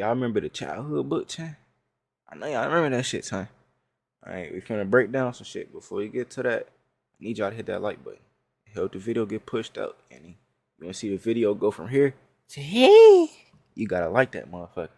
Y'all remember the childhood book, Chan? I know y'all remember that shit, son. Alright, we finna break down some shit. Before we get to that, I need y'all to hit that like button. Help the video get pushed out, Annie. You wanna see the video go from here to here? You gotta like that motherfucker.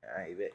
Alright, bet.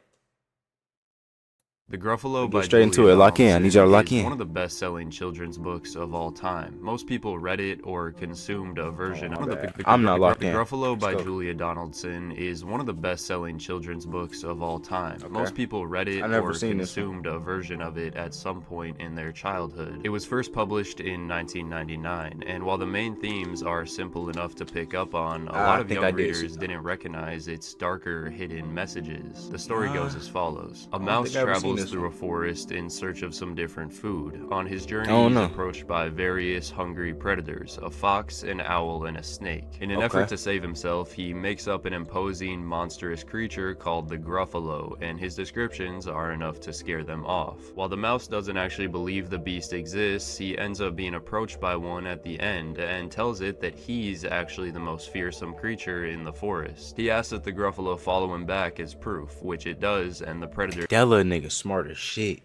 The Gruffalo Get by straight into Julia it. Lock in. I need y'all to lock is in. one of the best-selling children's books of all time. Most people read it or consumed a version of it. I'm not locked in. The Gruffalo Let's by go. Julia Donaldson is one of the best-selling children's books of all time. Okay. Most people read it I never or seen this one. consumed a version of it at some point in their childhood. It was first published in 1999, and while the main themes are simple enough to pick up on, a lot of young readers didn't recognize its darker, hidden messages. The story goes as follows. A mouse travels through a forest in search of some different food. On his journey, he's approached by various hungry predators, a fox, an owl, and a snake. In an effort to save himself, he makes up an imposing, monstrous creature called the Gruffalo, and his descriptions are enough to scare them off. While the mouse doesn't actually believe the beast exists, he ends up being approached by one at the end, and tells it that he's actually the most fearsome creature in the forest. He asks that the Gruffalo follow him back as proof, which it does, and the predator that little nigga smart as shit.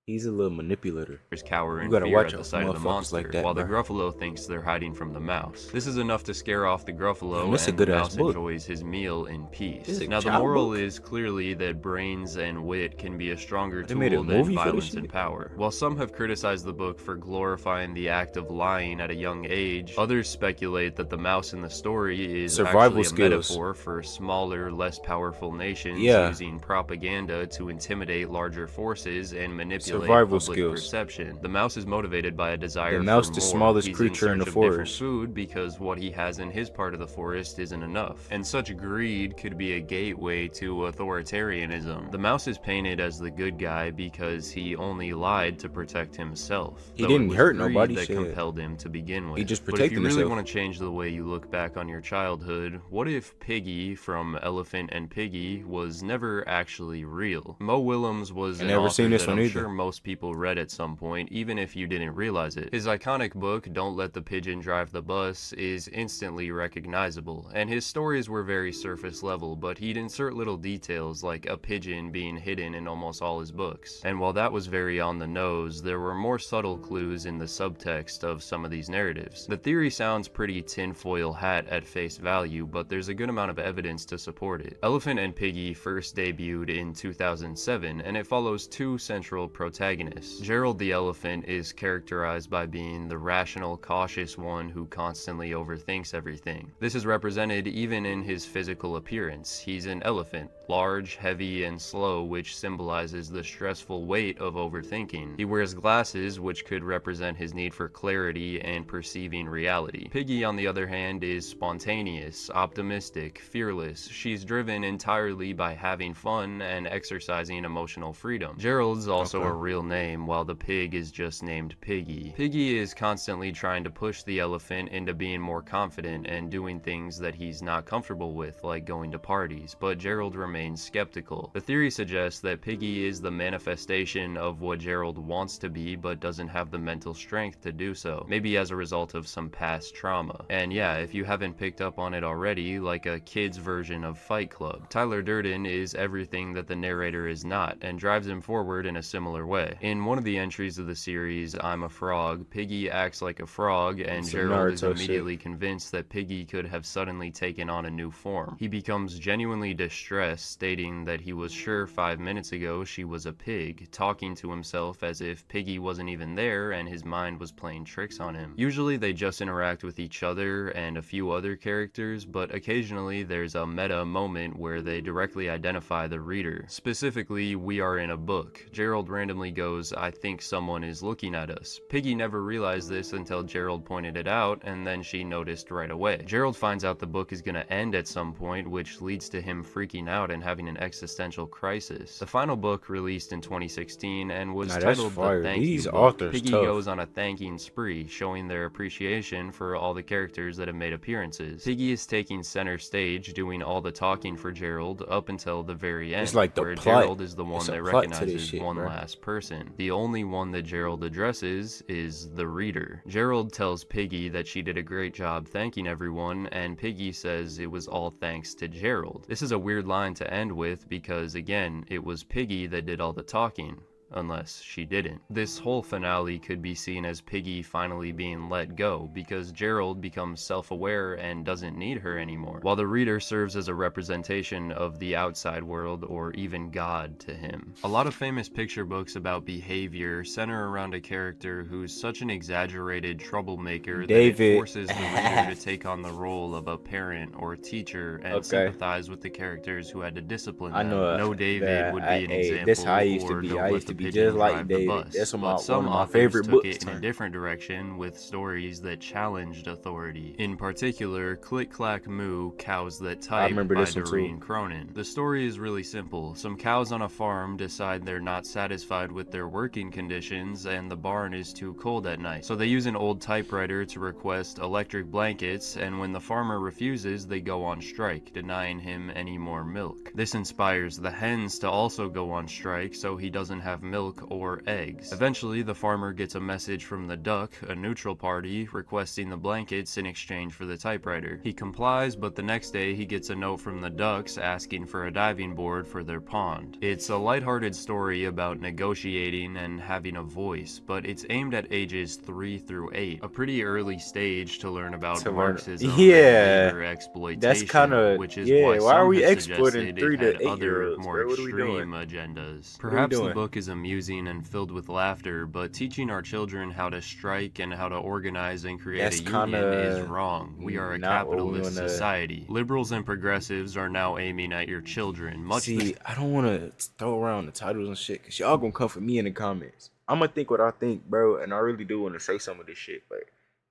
He's a little manipulator. Cower in fear at the sight of the monster, like that, while the Gruffalo thinks they're hiding from the mouse. This is enough to scare off the Gruffalo, Man, and the mouse enjoys his meal in peace. Now, the moral is clearly that brains and wit can be a stronger tool than violence and power. While some have criticized the book for glorifying the act of lying at a young age, others speculate that the mouse in the story is actually a metaphor for smaller, less powerful nations using propaganda to intimidate larger forces and manipulate public perception. The mouse is motivated by a desire for more. The smallest creature in the forest. Food because what he has in his part of the forest isn't enough. And such greed could be a gateway to authoritarianism. The mouse is painted as the good guy because he only lied to protect himself. He didn't hurt nobody. That compelled him to begin with. He just protected himself. But if you really want to change the way you look back on your childhood, what if Piggy from Elephant and Piggy was never actually real? Mo Willems was an author that I'm sure most people read at some point, even if you didn't realize it. His iconic book, Don't Let the Pigeon Drive the Bus, is instantly recognizable, and his stories were very surface level, but he'd insert little details like a pigeon being hidden in almost all his books. And while that was very on the nose, there were more subtle clues in the subtext of some of these narratives. The theory sounds pretty tinfoil hat at face value, but there's a good amount of evidence to support it. Elephant and Piggy first debuted in 2007, and it follows two central protagonists. Gerald the elephant is characterized by being the rational, cautious one who constantly overthinks everything. This is represented even in his physical appearance. He's an elephant, large, heavy, and slow, which symbolizes the stressful weight of overthinking. He wears glasses, which could represent his need for clarity and perceiving reality. Piggy, on the other hand, is spontaneous, optimistic, fearless. She's driven entirely by having fun and exercising emotional freedom. Gerald's also a real name, while the pig is just named Piggy. Piggy is constantly trying to push the elephant into being more confident and doing things that he's not comfortable with, like going to parties, but Gerald remains skeptical. The theory suggests that Piggy is the manifestation of what Gerald wants to be, but doesn't have the mental strength to do so, maybe as a result of some past trauma. And yeah, if you haven't picked up on it already, like a kid's version of Fight Club. Tyler Durden is everything that the narrator is not, and drives him forward in a similar way. In one of the entries of the series, I'm a Frog, Piggy acts like a frog, and Gerald is immediately convinced that Piggy could have suddenly taken on a new form. He becomes genuinely distressed, stating that he was sure 5 minutes ago she was a pig, talking to himself as if Piggy wasn't even there and his mind was playing tricks on him. Usually they just interact with each other and a few other characters, but occasionally there's a meta moment where they directly identify the reader. Specifically, we are in a book. Gerald randomly goes, "I think someone is looking at us." Piggy never realized this until Gerald pointed it out, and then she noticed right away. Gerald finds out the book is gonna end at some point, which leads to him freaking out and having an existential crisis. The final book released in 2016 and was titled The Thank You Book. Piggy goes on a thanking spree, showing their appreciation for all the characters that have made appearances. Piggy is taking center stage, doing all the talking for Gerald up until the very end, where Gerald is the one that recognizes one last person. person. The only one that Gerald addresses is the reader. Gerald tells Piggy that she did a great job thanking everyone, and Piggy says it was all thanks to Gerald. This is a weird line to end with because, again, it was Piggy that did all the talking. Unless she didn't. This whole finale could be seen as Piggy finally being let go, because Gerald becomes self-aware and doesn't need her anymore, while the reader serves as a representation of the outside world or even God to him. A lot of famous picture books about behavior center around a character who's such an exaggerated troublemaker that it forces the reader to take on the role of a parent or teacher and sympathize with the characters who had to discipline them. No David would be an example, that's how I used to or be. Don't I Let used the to be Pigeon just like Drive the David. Bus. That's But one some of my authors favorite took books. it in a different direction with stories that challenged authority. In particular, Click Clack Moo, Cows That Type by Doreen Cronin. The story is really simple. Some cows on a farm decide they're not satisfied with their working conditions and the barn is too cold at night. So they use an old typewriter to request electric blankets, and when the farmer refuses, they go on strike, denying him any more milk. This inspires the hens to also go on strike so he doesn't have milk or eggs. Eventually, the farmer gets a message from the duck, a neutral party, requesting the blankets in exchange for the typewriter. He complies, but the next day he gets a note from the ducks asking for a diving board for their pond. It's a lighthearted story about negotiating and having a voice, but it's aimed at ages 3 through 8, a pretty early stage to learn about Marxism and labor exploitation, which is why some have suggested it had other, more extreme agendas. Perhaps the book is amusing and filled with laughter, but teaching our children how to strike and how to organize and create a union is wrong. We are a capitalist society. Liberals and progressives are now aiming at your children. I don't want to throw around the titles and shit, because y'all gonna come for me in the comments. I'm gonna think what I think, bro, and I really do want to say some of this shit, but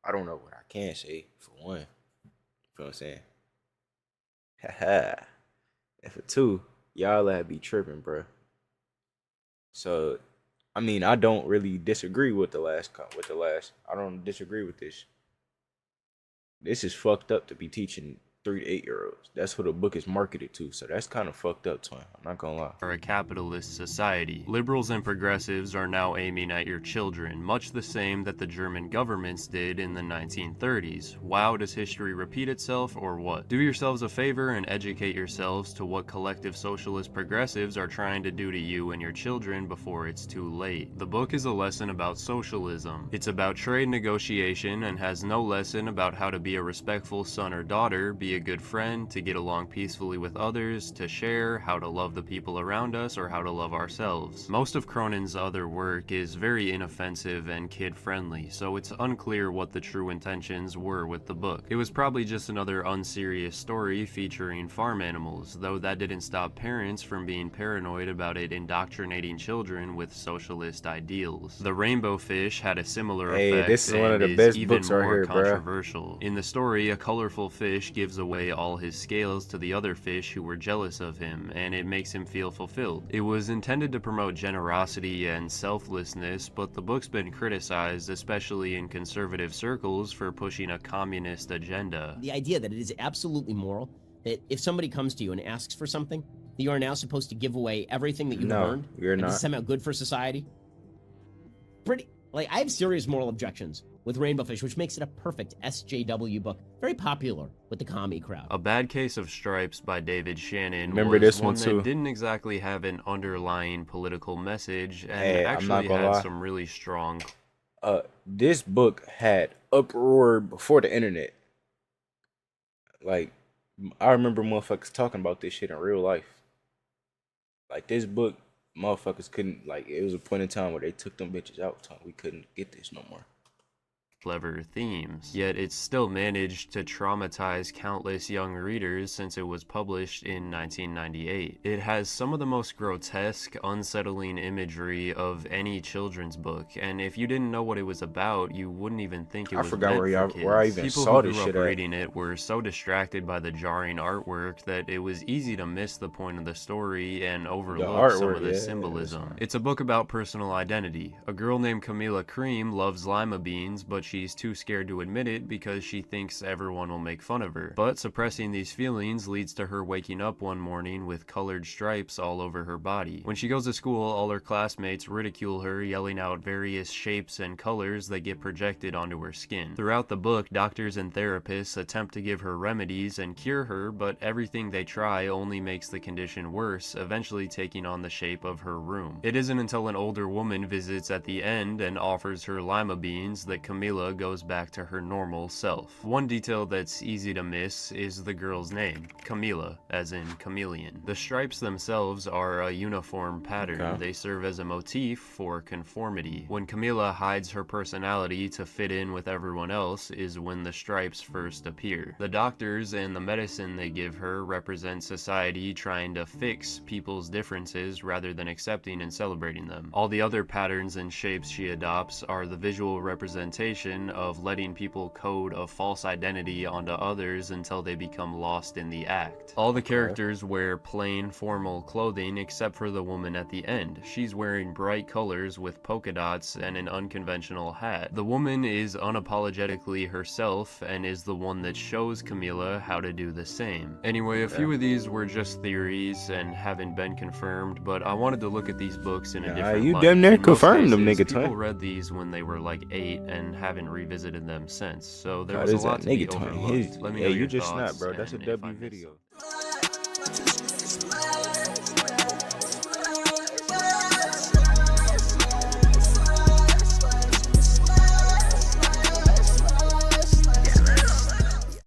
I don't know what I can say, for one. You feel what I'm saying? Haha. And for two, y'all that be tripping, bro. So, I mean, I don't really disagree with the last. I don't disagree with this. This is fucked up to be teaching 3 to 8-year-olds. That's what a book is marketed to, so that's kind of fucked up, twin. I'm not gonna lie. Are a capitalist society. Liberals and progressives are now aiming at your children, much the same that the German governments did in the 1930s. Wow, does history repeat itself, or what? Do yourselves a favor and educate yourselves to what collective socialist progressives are trying to do to you and your children before it's too late. The book is a lesson about socialism. It's about trade negotiation and has no lesson about how to be a respectful son or daughter, be a good friend, to get along peacefully with others, to share, how to love the people around us, or how to love ourselves. Most of Cronin's other work is very inoffensive and kid-friendly, so it's unclear what the true intentions were with the book. It was probably just another unserious story featuring farm animals, though that didn't stop parents from being paranoid about it indoctrinating children with socialist ideals. The rainbow fish had a similar effect, this is one of the best books right here, controversial. In the story, a colorful fish gives away all his scales to the other fish who were jealous of him, and it makes him feel fulfilled. It was intended to promote generosity and selflessness, but the book's been criticized, especially in conservative circles, for pushing a communist agenda. The idea that it is absolutely moral, that if somebody comes to you and asks for something, that you are now supposed to give away everything that you've earned, you're not. This is somehow good for society. I have serious moral objections with Rainbow Fish, which makes it a perfect SJW book. Very popular with the commie crowd. A Bad Case of Stripes by David Shannon Remember was this one too. that didn't exactly have an underlying political message, and actually had some really strong... This book had uproar before the internet. Like, I remember motherfuckers talking about this shit in real life. Like, this book, motherfuckers couldn't, like, it was a point in time where they took them bitches out. We couldn't get this no more. Clever themes, yet it's still managed to traumatize countless young readers since it was published in 1998. It has some of the most grotesque, unsettling imagery of any children's book, and if you didn't know what it was about, you wouldn't even think it was meant for kids. Where I even People saw who this grew shit up reading it were so distracted by the jarring artwork that it was easy to miss the point of the story and overlook some of the symbolism. It's a book about personal identity. A girl named Camila Cream loves lima beans, but she's too scared to admit it because she thinks everyone will make fun of her. But suppressing these feelings leads to her waking up one morning with colored stripes all over her body. When she goes to school, all her classmates ridicule her, yelling out various shapes and colors that get projected onto her skin. Throughout the book, doctors and therapists attempt to give her remedies and cure her, but everything they try only makes the condition worse, eventually taking on the shape of her room. It isn't until an older woman visits at the end and offers her lima beans that Camila goes back to her normal self. One detail that's easy to miss is the girl's name, Camila, as in chameleon. The stripes themselves are a uniform pattern. Okay. They serve as a motif for conformity. When Camila hides her personality to fit in with everyone else is when the stripes first appear. The doctors and the medicine they give her represent society trying to fix people's differences rather than accepting and celebrating them. All the other patterns and shapes she adopts are the visual representation of letting people code a false identity onto others until they become lost in the act. All the characters wear plain, formal clothing except for the woman at the end. She's wearing bright colors with polka dots and an unconventional hat. The woman is unapologetically herself and is the one that shows Camila how to do the same. Anyway, a few of these were just theories and haven't been confirmed, but I wanted to look at these books in a different you light. damn near In most confirmed them, cases, nigga. People Time. read these when they were like 8 and haven't revisited them since, so there God, was a is lot that to be nigga time? overlooked. Let me Yeah, know you your just thoughts, snapped, bro. That's a and if I W missed video. something.